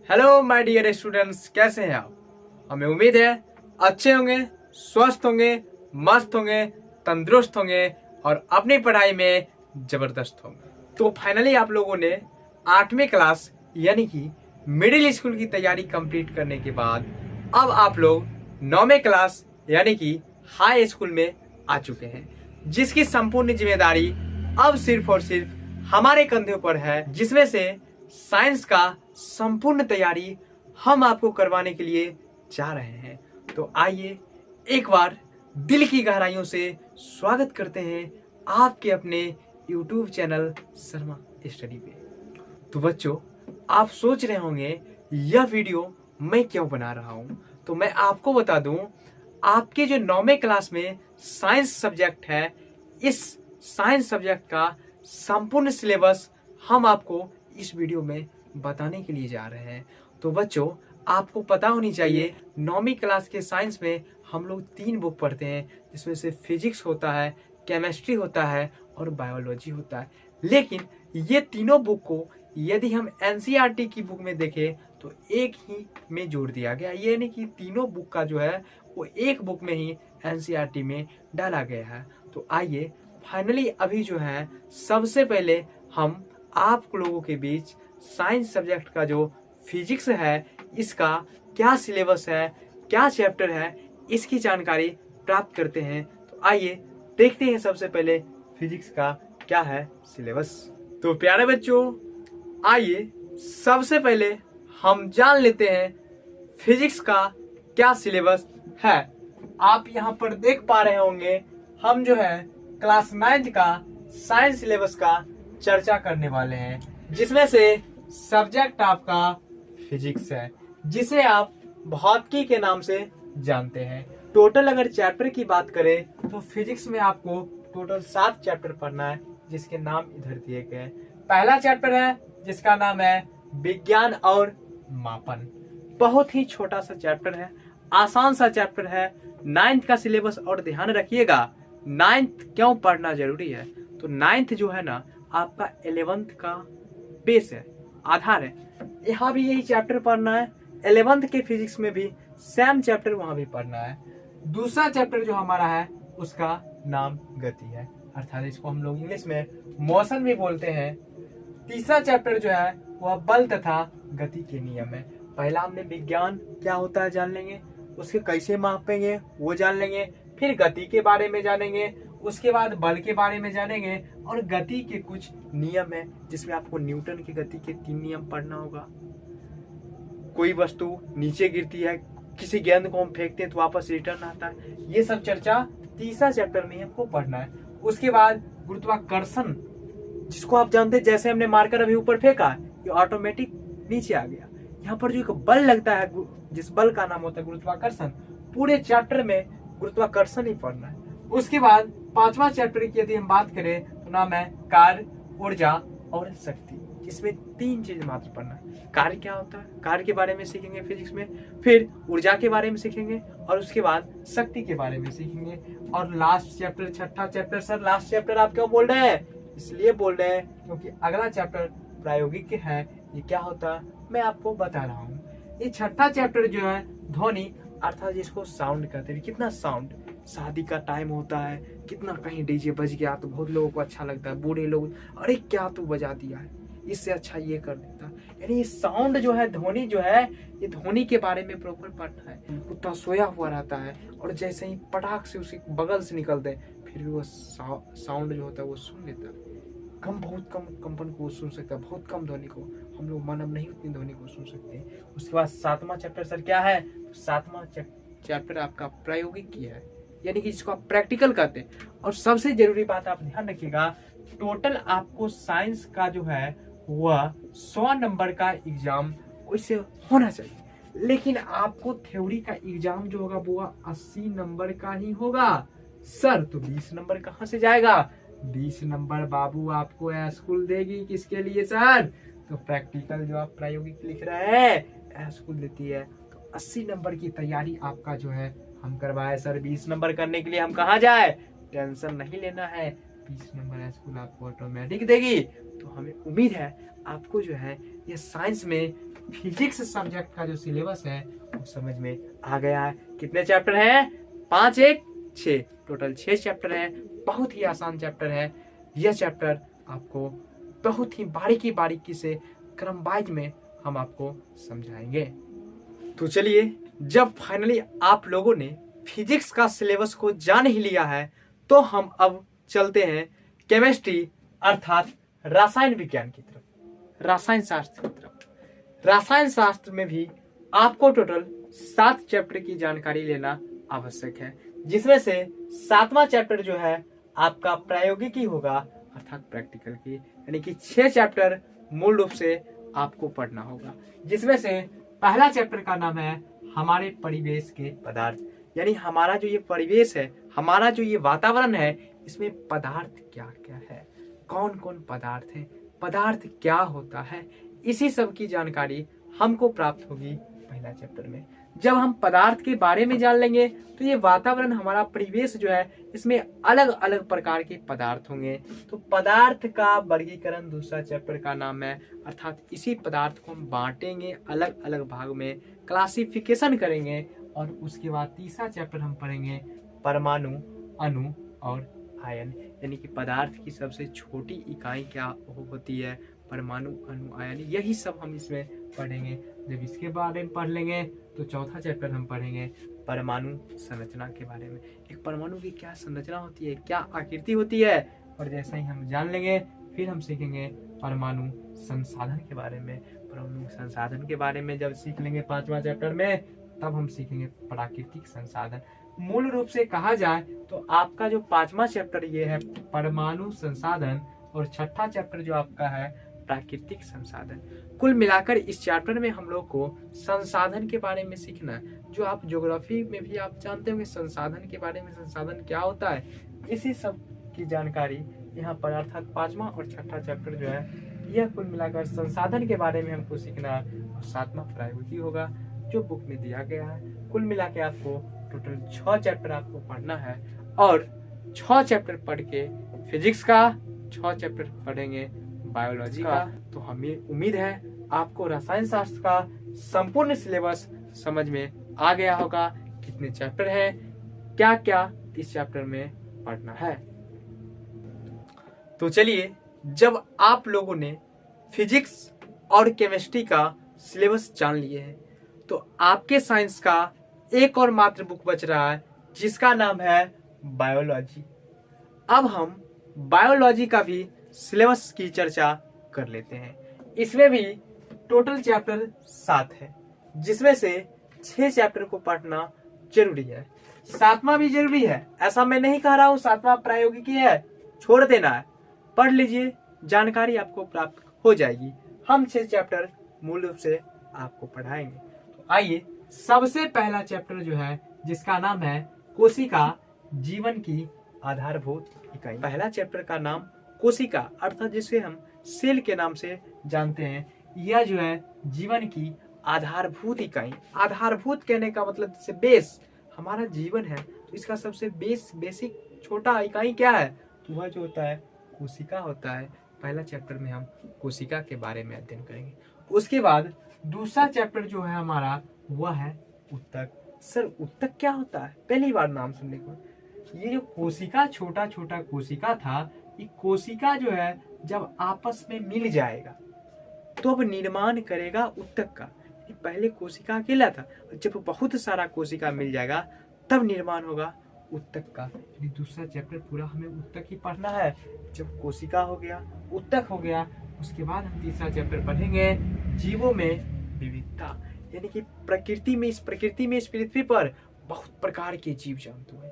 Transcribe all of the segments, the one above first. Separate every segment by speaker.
Speaker 1: Hello my dear students, कैसे हैं आप। हमें उम्मीद है अच्छे होंगे, स्वस्थ होंगे, मस्त होंगे, तंदुरुस्त होंगे और अपनी पढ़ाई में जबरदस्त होंगे। तो फाइनली आप लोगों ने 8वीं क्लास यानी कि मिडिल स्कूल की तैयारी कंप्लीट करने के बाद अब आप लोग 9वीं क्लास यानी कि हाई स्कूल में आ चुके हैं, जिसकी संपूर्ण जिम्मेदारी अब सिर्फ और सिर्फ हमारे कंधों पर है, जिसमें से साइंस का संपूर्ण तैयारी हम आपको करवाने के लिए जा रहे हैं। तो आइए एक बार दिल की गहराइयों से स्वागत करते हैं आपके अपने YouTube चैनल शर्मा स्टडी पे। तो बच्चों, आप सोच रहे होंगे यह वीडियो मैं क्यों बना रहा हूं, तो मैं आपको बता दूं, आपके जो 9वीं क्लास में साइंस सब्जेक्ट है, इस साइंस सब्जेक्ट का संपूर्ण सिलेबस हम आपको इस वीडियो में बताने के लिए जा रहे हैं। तो बच्चों, आपको पता होनी चाहिए 9वीं क्लास के साइंस में हम लोग 3 बुक पढ़ते हैं, जिसमें से फिजिक्स होता है, केमिस्ट्री होता है और बायोलॉजी होता है। लेकिन ये तीनों बुक को यदि हम एनसीईआरटी की बुक में देखें तो एक ही में जोड़ दिया गया, यानी कि तीनों बुक का जो है वो एक बुक में ही एनसीईआरटी में डाला गया है। तो आइए फाइनली अभी जो है सबसे पहले हम आप लोगों के बीच साइंस सब्जेक्ट का जो फिजिक्स है, इसका क्या सिलेबस है, क्या चैप्टर है, इसकी जानकारी प्राप्त करते हैं। तो आइए देखते हैं सबसे पहले फिजिक्स का क्या है सिलेबस। तो प्यारे बच्चों, आइए सबसे पहले हम जान लेते हैं फिजिक्स का क्या सिलेबस है। आप यहाँ पर देख पा रहे होंगे, हम जो है क्लास 9th का साइंस सिलेबस का चर्चा करने वाले हैं, जिसमें से सब्जेक्ट आपका फिजिक्स है, जिसे आप भौतिकी के नाम से जानते हैं। टोटल अगर चैप्टर की बात करें तो फिजिक्स में आपको टोटल 7 चैप्टर पढ़ना है, जिसके नाम इधर दिए गए हैं। पहला चैप्टर है जिसका नाम है विज्ञान और मापन। बहुत ही छोटा सा चैप्टर है, आसान सा चैप्टर है। 9th का सिलेबस और ध्यान रखिएगा, 9th क्यों पढ़ना जरूरी है। तो 9th जो है ना, आपका 11th का बेस है, आधार है। यहाँ भी यही चैप्टर पढ़ना है। 11th के फिजिक्स में भी सेम चैप्टर वहां भी पढ़ना है। दूसरा चैप्टर जो हमारा है उसका नाम गति है, अर्थात इसको हम लोग इंग्लिश में मोशन भी बोलते हैं। तीसरा चैप्टर जो है वह बल तथा गति के नियम है। पहला हमने विज्ञान क्या होता है जान लेंगे, उसके कैसे मापेंगे वो जान लेंगे, फिर गति के बारे में जानेंगे, उसके बाद बल के बारे में जानेंगे और गति के कुछ नियम है, जिसमें आपको न्यूटन की गति के 3 नियम पढ़ना होगा। कोई वस्तु नीचे गिरती है, किसी गेंद को हम फेंकते हैं तो वापस रिटर्न आता है, ये सब चर्चा तीसरा चैप्टर में हमको पढ़ना है। उसके बाद गुरुत्वाकर्षण, जिसको आप जानते हैं, जैसे हमने मार्कर अभी ऊपर फेंका, ये ऑटोमेटिक नीचे आ गया। यहाँ पर जो एक बल लगता है, जिस बल का नाम होता है गुरुत्वाकर्षण, पूरे चैप्टर में गुरुत्वाकर्षण ही पढ़ना है। उसके बाद 5वां चैप्टर की यदि हम बात करें तो नाम है कार्य, ऊर्जा और शक्ति। इसमें 3 चीज मात्र पढ़ना है। कार्य क्या होता है, कार्य के बारे में सीखेंगे फिजिक्स में, फिर ऊर्जा के बारे में सीखेंगे और उसके बाद शक्ति के बारे में सीखेंगे। और लास्ट चैप्टर, 6ठा चैप्टर। सर लास्ट चैप्टर आप क्यों बोल रहे हैं? इसलिए बोल रहे हैं क्योंकि अगला चैप्टर प्रायोगिक है। ये क्या होता है मैं आपको बता रहा हूँ। ये 6ठा चैप्टर जो है ध्वनि, अर्थात जिसको साउंड कहते हैं। कितना साउंड, शादी का टाइम होता है, कितना कहीं डीजे बज गया तो बहुत लोगों को अच्छा लगता है। बूढ़े लोग, अरे क्या तू बजा दिया है, इससे अच्छा ये कर देता। यानी ये साउंड जो है, ध्वनि जो है, ये ध्वनि के बारे में प्रॉपर पढ़ना है। कुत्ता सोया हुआ रहता है और जैसे ही पटाख से उसके बगल से निकलते हैं, फिर भी वो साउंड जो होता है वो सुन लेता है। बहुत कम कंपन को सुन सकता है, बहुत कम ध्वनि को। हम लोग मानव नहीं उतनी ध्वनि को सुन सकते। उसके बाद 7वां चैप्टर सर क्या है? 7वां चैप्टर आपका प्रायोगिक की है, यानी कि जिसको आप प्रैक्टिकल कहते हैं। और सबसे जरूरी बात आप ध्यान रखिएगा, टोटल आपको साइंस का जो है वह 100 नंबर का एग्जाम वैसे होना चाहिए, लेकिन आपको थ्योरी का एग्जाम जो होगा वो 80 नंबर का ही होगा। सर तो 20 नंबर कहाँ से जाएगा? 20 नंबर बाबू आपको स्कूल देगी। किसके लिए सर? तो प्रैक्टिकल जो आप प्रायोगिक लिख रहे हैं स्कूल देती है। तो 80 नंबर की तैयारी आपका जो है हम करवाए सर। 20 नंबर करने के लिए हम कहाँ जाए? टेंशन नहीं लेना है, 20 नंबर स्कूल आपको ऑटोमेटिक देगी। तो हमें उम्मीद है आपको जो है ये साइंस में फिजिक्स सब्जेक्ट का जो सिलेबस है वो समझ में आ गया है। कितने चैप्टर हैं? 5 1 6, टोटल 6 चैप्टर है। बहुत ही आसान चैप्टर है। यह चैप्टर आपको बहुत ही बारीकी बारीकी से क्रम वाइज में हम आपको समझाएंगे। तो चलिए, जब फाइनली आप लोगों ने फिजिक्स का सिलेबस को जान ही लिया है तो हम अब चलते हैं केमिस्ट्री अर्थात रसायन विज्ञान की तरफ, रसायन शास्त्र की तरफ। रसायन शास्त्र में भी आपको टोटल 7 चैप्टर की जानकारी लेना आवश्यक है, जिसमें से 7वां चैप्टर जो है आपका प्रायोगिकी होगा अर्थात प्रैक्टिकल की, यानी कि 6 चैप्टर मूल रूप से आपको पढ़ना होगा, जिसमें से पहला चैप्टर का नाम है हमारे परिवेश के पदार्थ, यानी हमारा जो ये परिवेश है, हमारा जो ये वातावरण है, इसमें पदार्थ क्या क्या है, कौन कौन पदार्थ है, पदार्थ क्या होता है, इसी सब की जानकारी हमको प्राप्त होगी पहला चैप्टर में। जब हम पदार्थ के बारे में जान लेंगे तो ये वातावरण, हमारा परिवेश जो है, इसमें अलग अलग प्रकार के पदार्थ होंगे। तो पदार्थ का वर्गीकरण दूसरा चैप्टर का नाम है, अर्थात इसी पदार्थ को हम बांटेंगे, अलग अलग भाग में क्लासिफिकेशन करेंगे। और उसके बाद तीसरा चैप्टर हम पढ़ेंगे परमाणु, अणु और आयन, यानी कि पदार्थ की सबसे छोटी इकाई क्या होती है, परमाणु, अणु, आयन, यही सब हम इसमें पढ़ेंगे। जब इसके बारे में पढ़ लेंगे तो चौथा चैप्टर हम पढ़ेंगे परमाणु संरचना के बारे में। एक परमाणु की क्या संरचना होती है, क्या आकृति होती है, और जैसा ही हम जान लेंगे फिर हम सीखेंगे परमाणु संसाधन के बारे में। परमाणु संसाधन के बारे में जब सीख लेंगे 5वां चैप्टर में, तब हम सीखेंगे प्राकृतिक संसाधन। मूल रूप से कहा जाए तो आपका जो 5वां चैप्टर ये है परमाणु संसाधन, और 6ठा चैप्टर जो आपका है प्राकृतिक संसाधन। कुल मिलाकर इस चैप्टर में हम लोग को संसाधन के बारे में सीखना है, जो आप ज्योग्राफी में भी आप जानते होंगे संसाधन के बारे में, संसाधन क्या होता है, इसी सब की जानकारी यहाँ पर अर्थात 5वां और 6ठा चैप्टर जो है, यह कुल मिलाकर संसाधन के बारे में हमको सीखना है। और 7वां प्रायोगिकी होगा जो बुक में दिया गया है। कुल मिला के आपको टोटल 6 चैप्टर आपको पढ़ना है, और 6 चैप्टर पढ़ के फिजिक्स का, 6 चैप्टर पढ़ेंगे बायोलॉजी का। तो हमें उम्मीद है आपको रसायन शास्त्र का संपूर्ण सिलेबस समझ में आ गया होगा। कितने चैप्टर हैं, क्या क्या इस चैप्टर में पढ़ना है। तो चलिए, जब आप लोगों ने फिजिक्स और केमिस्ट्री का सिलेबस जान लिए हैं तो आपके साइंस का एक और मात्र बुक बच रहा है, जिसका नाम है बायोलॉजी। अब हम बायोलॉजी का भी सिलेबस की चर्चा कर लेते हैं। इसमें भी टोटल चैप्टर 7 है, जिसमें से 6 चैप्टर को पढ़ना जरूरी है। 7वां भी जरूरी है, ऐसा मैं नहीं कह रहा हूँ 7वां प्रायोगिकी है, छोड़ देना है, पढ़ लीजिए, जानकारी आपको प्राप्त हो जाएगी। हम 6 चैप्टर मूल रूप से आपको पढ़ाएंगे। तो आइए, सबसे पहला चैप्टर जो है, जिसका नाम है कोशिका, जीवन की आधारभूत इकाई। पहला चैप्टर का नाम कोशिका अर्थात जिसे हम सेल के नाम से जानते हैं, यह जो है जीवन की आधारभूत इकाई। आधारभूत कहने का मतलब जैसे बेस, हमारा जीवन है तो इसका सबसे बेसिक छोटा इकाई क्या है, तो वह जो होता है कोशिका होता है। पहला चैप्टर में हम कोशिका के बारे में अध्ययन करेंगे। उसके बाद दूसरा चैप्टर जो है हमारा, वह है उत्तक। सर उत्तक क्या होता है, पहली बार नाम सुनने को। ये जो कोशिका, छोटा छोटा कोशिका था, ये कोशिका जो है जब आपस में मिल जाएगा तो अब निर्माण करेगा उत्तक का। पहले कोशिका अकेला था, जब बहुत सारा कोशिका मिल जाएगा तब निर्माण होगा उत्तक का। दूसरा चैप्टर पूरा हमें उत्तक ही पढ़ना है। जब कोशिका हो गया, उत्तक हो गया, उसके बाद हम तीसरा चैप्टर पढ़ेंगे जीवों में विविधता, यानी कि प्रकृति में, इस पृथ्वी पर बहुत प्रकार के जीव जंतु हैं,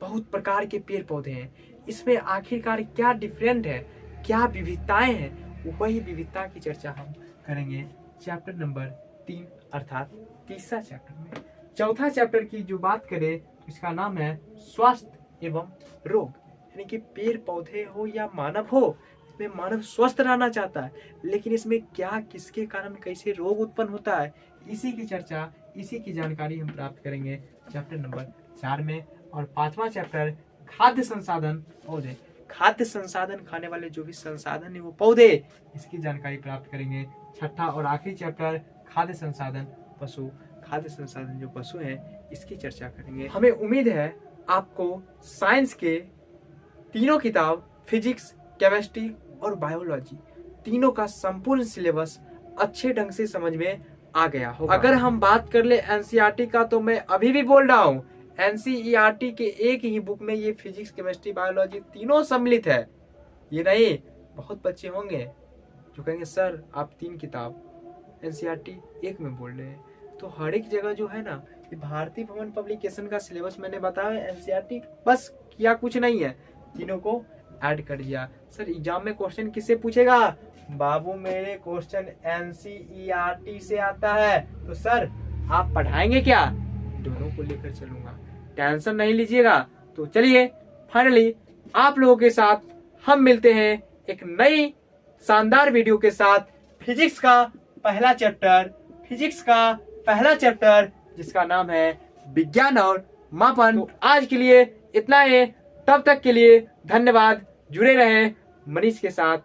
Speaker 1: बहुत प्रकार के पेड़ पौधे हैं। इसमें आखिरकार क्या डिफरेंट है, क्या विविधताएं हैं, वही विविधता की चर्चा हम करेंगे चैप्टर नंबर 3 अर्थात तीसरा चैप्टर में। चौथा चैप्टर की जो बात करें, इसका नाम है स्वास्थ्य एवं रोग, यानी कि पेड़ पौधे हो या मानव हो, इसमें मानव स्वस्थ रहना चाहता है, लेकिन इसमें क्या, किसके कारण कैसे रोग उत्पन्न होता है, इसी की चर्चा, इसी की जानकारी हम प्राप्त करेंगे चैप्टर नंबर 4 में। और 5वां चैप्टर खाद्य संसाधन पौधे, खाद्य संसाधन खाने वाले जो भी संसाधन है वो पौधे, इसकी जानकारी प्राप्त करेंगे। 6ठा और आखिरी चैप्टर खाद्य संसाधन पशु, खाद्य संसाधन जो पशु हैं इसकी चर्चा करेंगे। हमें उम्मीद है आपको साइंस के तीनों किताब फिजिक्स, केमिस्ट्री और बायोलॉजी तीनों का संपूर्ण सिलेबस अच्छे ढंग से समझ में आ गया होगा। अगर हम बात कर ले एनसीईआरटी का, तो मैं अभी भी बोल रहा हूँ एनसीईआरटी के एक ही बुक में ये फिजिक्स, केमिस्ट्री, बायोलॉजी तीनों सम्मिलित है। ये नहीं, बहुत बच्चे होंगे जो कहेंगे सर आप 3 किताब एनसीईआरटी एक में बोल रहे हैं। तो हर एक जगह जो है ना, ये भारतीय भवन पब्लिकेशन का सिलेबस मैंने बताया, एनसीईआरटी बस किया कुछ नहीं है, तीनों को ऐड कर दिया। सर एग्जाम में क्वेश्चन किससे पूछेगा? बाबू मेरे क्वेश्चन एनसीईआरटी से आता है। तो सर आप पढ़ाएंगे क्या? दोनों को लेकर चलूंगा, टेंशन नहीं लीजिएगा। तो चलिए फाइनली आप लोगों के साथ हम मिलते हैं एक नई शानदार वीडियो के साथ। फिजिक्स का पहला चैप्टर जिसका नाम है विज्ञान और मापन। तो आज के लिए इतना ही, तब तक के लिए धन्यवाद। जुड़े रहे मनीष के साथ।